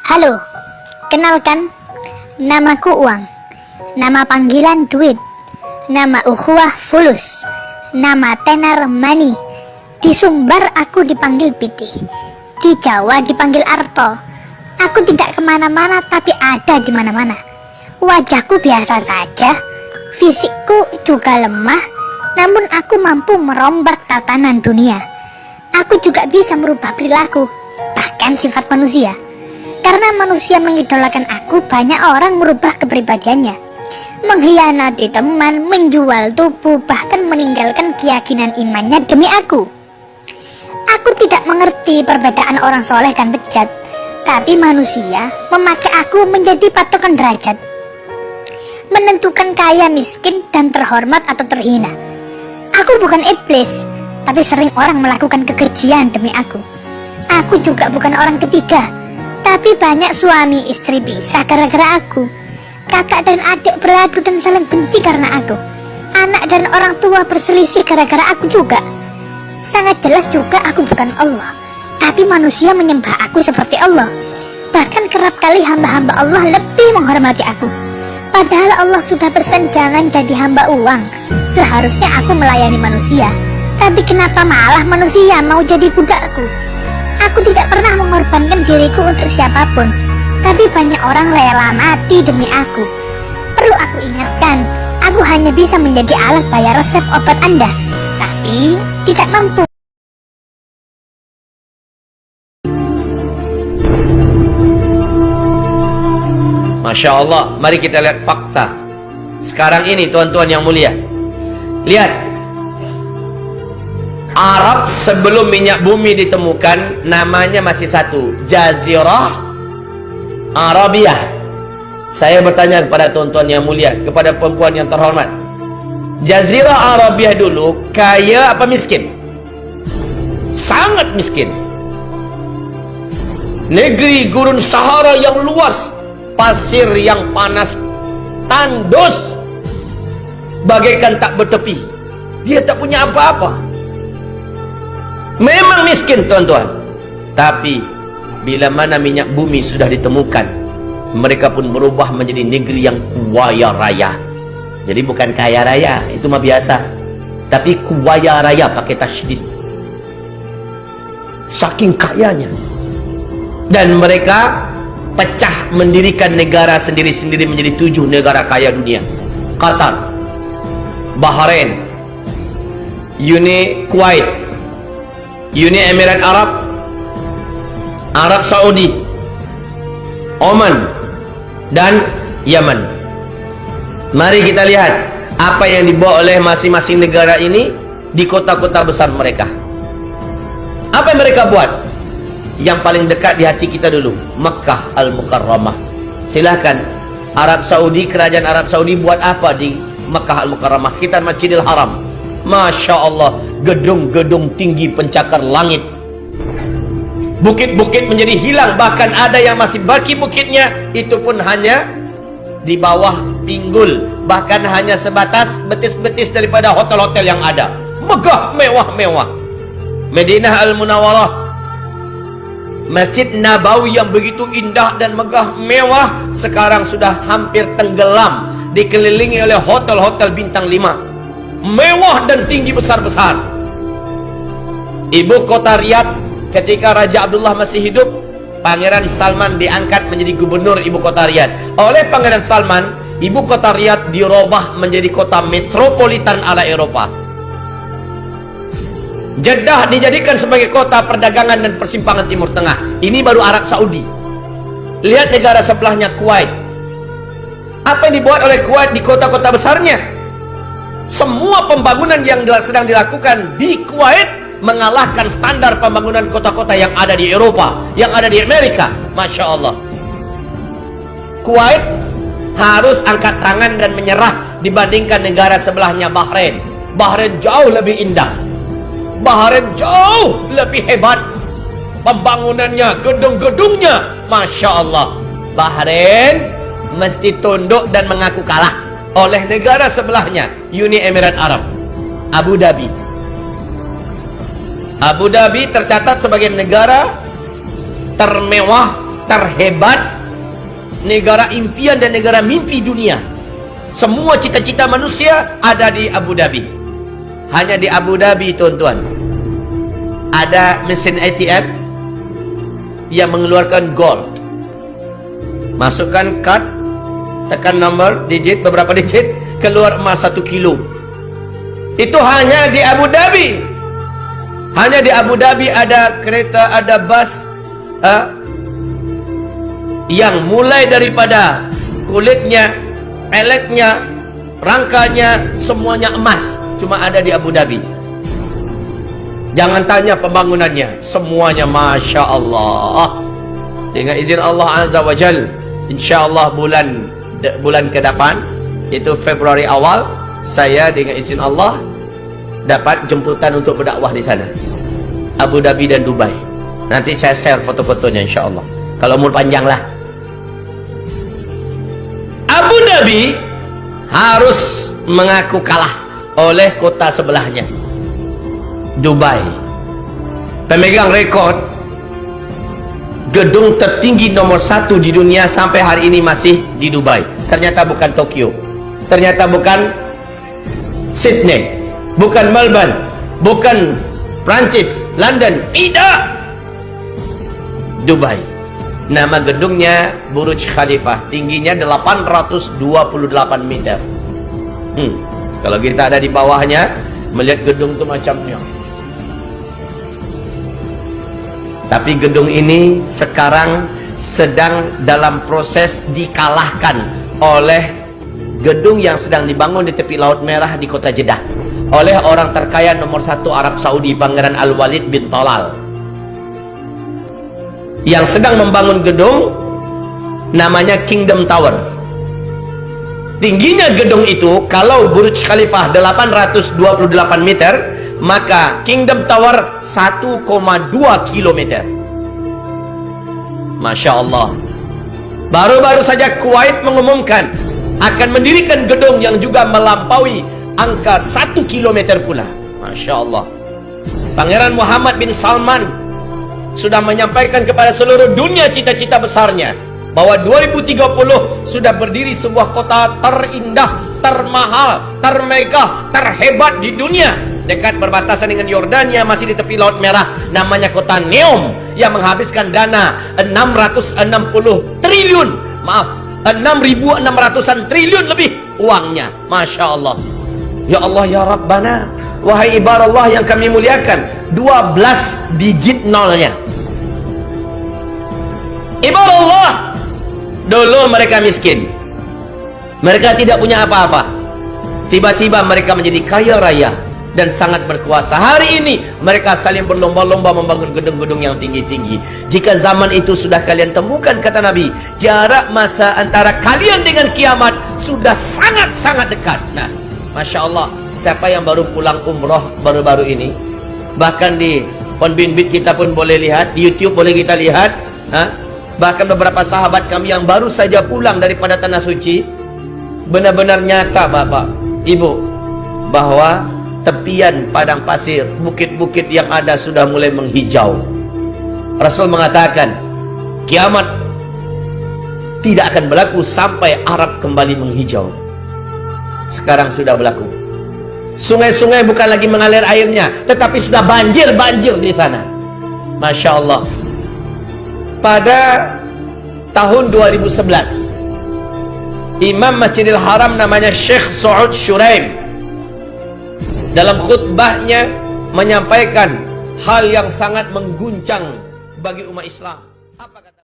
Halo, kenalkan, namaku Uang, nama panggilan duit, nama ukhuwah fulus, nama tenar money. Di Sumbar aku dipanggil Piti, di Jawa dipanggil Arto. Aku tidak kemana-mana tapi ada di mana-mana. Wajahku biasa saja, fisikku juga lemah, namun aku mampu merombak tatanan dunia. Aku juga bisa merubah perilaku, bahkan sifat manusia. Karena manusia mengidolakan aku, banyak orang merubah kepribadiannya, mengkhianati teman, menjual tubuh, bahkan meninggalkan keyakinan imannya demi aku. Aku tidak mengerti perbedaan orang soleh dan bejat, tapi manusia memakai aku menjadi patokan derajat, menentukan kaya miskin dan terhormat atau terhina. Aku bukan iblis, tapi sering orang melakukan kekejian demi aku. Aku juga bukan orang ketiga, tapi banyak suami istri pisah gara-gara aku. Kakak dan adik beradu dan saling benci karena aku. Anak dan orang tua berselisih gara-gara aku juga. Sangat jelas juga aku bukan Allah, tapi manusia menyembah aku seperti Allah. Bahkan kerap kali hamba-hamba Allah lebih menghormati aku. Padahal Allah sudah bersen jangan jadi hamba uang. Seharusnya aku melayani manusia, tapi kenapa malah manusia mau jadi budakku? Aku tidak pernah mengorbankan diriku untuk siapapun, tapi banyak orang rela mati demi aku. Perlu aku ingatkan, aku hanya bisa menjadi alat bayar resep obat Anda, tapi tidak mampu. Masya Allah, mari kita lihat fakta sekarang ini, tuan-tuan yang mulia. Lihat, Arab sebelum minyak bumi ditemukan namanya masih satu, Jazirah Arabiyah. Saya bertanya kepada tuan-tuan yang mulia, kepada perempuan yang terhormat, Jazirah Arabiyah dulu kaya apa miskin? Sangat miskin. Negeri gurun Sahara yang luas, pasir yang panas, tandus, bagaikan tak bertepi. Dia tak punya apa-apa. Memang miskin, tuan-tuan. Tapi bila mana minyak bumi sudah ditemukan, mereka pun berubah menjadi negeri yang kuaya raya. Jadi bukan kaya raya, itu mah biasa, tapi kuaya raya pakai tasydid. Saking kayanya. Dan mereka pecah mendirikan negara sendiri-sendiri menjadi 7 negara kaya dunia. Qatar, Bahrain, Uni Kuwait, Uni Emirat Arab, Arab Saudi, Oman, dan Yaman. Mari kita lihat apa yang dibawa oleh masing-masing negara ini di kota-kota besar mereka. Apa yang mereka buat? Yang paling dekat di hati kita dulu, Makkah Al-Mukarramah. Silakan, Arab Saudi, kerajaan Arab Saudi buat apa di Makkah Al-Mukarramah, sekitar Masjidil Haram? Masya Allah, gedung-gedung tinggi pencakar langit. Bukit-bukit menjadi hilang, bahkan ada yang masih baki bukitnya, itu pun hanya di bawah pinggul, bahkan hanya sebatas betis-betis daripada hotel-hotel yang ada. Megah, mewah-mewah. Madinah Al-Munawwarah, Masjid Nabawi yang begitu indah dan megah mewah, sekarang sudah hampir tenggelam, dikelilingi oleh hotel-hotel bintang 5, mewah dan tinggi besar-besar. Ibu kota Riyadh, ketika Raja Abdullah masih hidup, Pangeran Salman diangkat menjadi gubernur ibu kota Riyadh. Oleh Pangeran Salman, ibu kota Riyadh dirubah menjadi kota metropolitan ala Eropa. Jeddah dijadikan sebagai kota perdagangan dan persimpangan Timur Tengah. Ini baru Arab Saudi. Lihat negara sebelahnya, Kuwait. Apa yang dibuat oleh Kuwait di kota-kota besarnya? Semua pembangunan yang sedang dilakukan di Kuwait mengalahkan standar pembangunan kota-kota yang ada di Eropa, yang ada di Amerika. Masya Allah. Kuwait harus angkat tangan dan menyerah dibandingkan negara sebelahnya, Bahrain. Bahrain jauh lebih indah, Bahrain jauh lebih hebat pembangunannya, gedung-gedungnya. Masya Allah. Bahrain mesti tunduk dan mengaku kalah oleh negara sebelahnya, Uni Emirat Arab, Abu Dhabi. Abu Dhabi tercatat sebagai negara termewah, terhebat, negara impian dan negara mimpi dunia. Semua cita-cita manusia ada di Abu Dhabi. Hanya di Abu Dhabi, tuan-tuan, ada mesin ATM yang mengeluarkan gold. Masukkan kad, tekan nombor, digit, beberapa digit, keluar emas 1 kilo. Itu hanya di Abu Dhabi. Hanya di Abu Dhabi ada kereta, ada bus yang mulai daripada kulitnya, peletnya, rangkanya, semuanya emas. Cuma ada di Abu Dhabi. Jangan tanya pembangunannya, semuanya Masya Allah. Dengan izin Allah Azza wa Jal, InsyaAllah bulan ke depan, itu Februari awal, saya dengan izin Allah dapat jemputan untuk berdakwah di sana, Abu Dhabi dan Dubai. Nanti saya share foto-fotonya InsyaAllah, kalau umur panjang lah. Abu Dhabi harus mengaku kalah oleh kota sebelahnya, Dubai. Pemegang rekod gedung tertinggi nomor 1 di dunia sampai hari ini masih di Dubai. Ternyata bukan Tokyo, ternyata bukan Sydney, bukan Melbourne, bukan Prancis, London, tidak, Dubai. Nama gedungnya Burj Khalifah, tingginya 828 meter. Kalau kita ada di bawahnya, melihat gedung itu macamnya. Tapi gedung ini sekarang sedang dalam proses dikalahkan oleh gedung yang sedang dibangun di tepi Laut Merah di kota Jeddah oleh orang terkaya nomor 1 Arab Saudi, Pangeran Al-Walid bin Talal, yang sedang membangun gedung namanya Kingdom Tower. Tingginya gedung itu, kalau Burj Khalifah 828 meter, maka Kingdom Tower 1,2 kilometer. Masya Allah. Baru-baru saja Kuwait mengumumkan akan mendirikan gedung yang juga melampaui angka 1 kilometer pula. Masya Allah. Pangeran Muhammad bin Salman sudah menyampaikan kepada seluruh dunia cita-cita besarnya, bahwa 2030 sudah berdiri sebuah kota terindah, termahal, termegah, terhebat di dunia, dekat berbatasan dengan Yordania, masih di tepi Laut Merah, namanya kota Neom, yang menghabiskan dana 660 triliun, maaf, 6.600-an triliun lebih uangnya. Masya Allah. Ya Allah, ya Rabbana, wahai ibarallah yang kami muliakan, 12 digit nolnya. Ibarallah, dulu mereka miskin, mereka tidak punya apa-apa, tiba-tiba mereka menjadi kaya raya dan sangat berkuasa. Hari ini mereka saling berlomba-lomba membangun gedung-gedung yang tinggi-tinggi. Jika zaman itu sudah kalian temukan, kata Nabi, jarak masa antara kalian dengan kiamat sudah sangat-sangat dekat. Nah, Masya Allah, siapa yang baru pulang umroh baru-baru ini, bahkan di Ponbinbit kita pun boleh lihat, di YouTube boleh kita lihat, bahkan beberapa sahabat kami yang baru saja pulang daripada Tanah Suci, benar-benar nyata Bapak, Ibu, bahwa tepian padang pasir, bukit-bukit yang ada sudah mulai menghijau. Rasul mengatakan, kiamat tidak akan berlaku sampai Arab kembali menghijau. Sekarang sudah berlaku. Sungai-sungai bukan lagi mengalir airnya, tetapi sudah banjir-banjir di sana. Masya Allah. Pada tahun 2011, Imam Masjidil Haram namanya Syekh Saud Shuraim, dalam khutbahnya menyampaikan hal yang sangat mengguncang bagi umat Islam. Apa kata